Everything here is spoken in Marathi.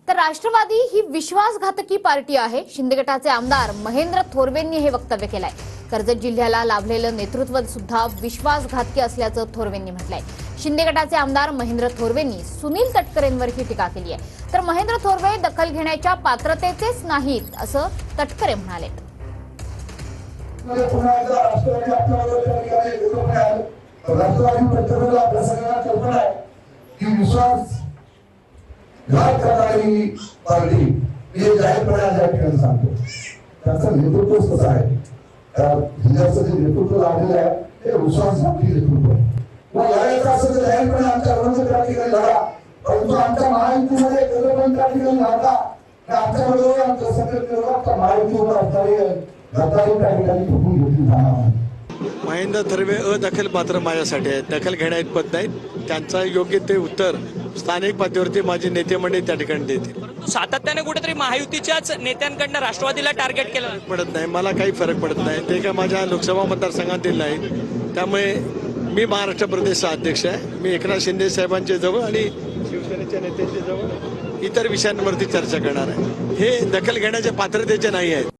तर राष्ट्रवादी ही विश्वासघातकी पार्टी आहे। शिंदे गटाचे आमदार महेंद्र थोरवेंनी हे वक्तव्य केलंय। कर्जत जिल्ह्याला लाभलेलं नेतृत्व सुद्धा विश्वासघातकी असल्याचं थोरवेंनी म्हटलंय। शिंदे गटाचे आमदार महेंद्र थोरवेंनी सुनील तटकरेंवर ही टीका केली आहे। तर महेंद्र थोरवे दखल घेण्याच्या पात्रतेचेच नाहीत असं तटकरे म्हणाले। घात करणारी पार्टी हे जाहीरपणे या ठिकाणी सांगतो। त्याचं नेतृत्व कसं आहे, जिल्ह्याचं जे नेतृत्व लाभलेलं आहे ते विश्वासघातकी नेतृत्व आहे। मग लढायचं असेल तर जाहीरपणे आमच्या विरोधात त्या ठिकाणी लढा, परंतु आमच्या महायुतीमध्ये पण त्या ठिकाणी लढा, आमच्या बरोबर आमच्या सगळ्या महायुतीवर असणारी गद्दारी त्या ठिकाणी फुटून घेतली जाणार आहे। महेंद्र थोरवे अदखल पात्र माझ्यासाठी आहेत, दखल घेण्याइतपत नाहीत। त्यांचा योग्य ते उत्तर स्थानिक पातळीवरती माझे नेते मंडळी त्या ठिकाणी देतील। सातत्याने कुठेतरी महायुतीच्याच नेत्यांकडनं राष्ट्रवादीला टार्गेट केलं पडत नाही, मला काही फरक पडत नाही। ते काय माझ्या लोकसभा मतदारसंघातील नाही, त्यामुळे मी महाराष्ट्र प्रदेशचा अध्यक्ष आहे। मी एकनाथ शिंदे साहेबांच्या जवळ आणि शिवसेनेच्या नेत्यांच्या जवळ इतर विषयांवरती चर्चा करणार आहे। हे दखल घेण्याच्या पात्रतेचे नाही आहेत।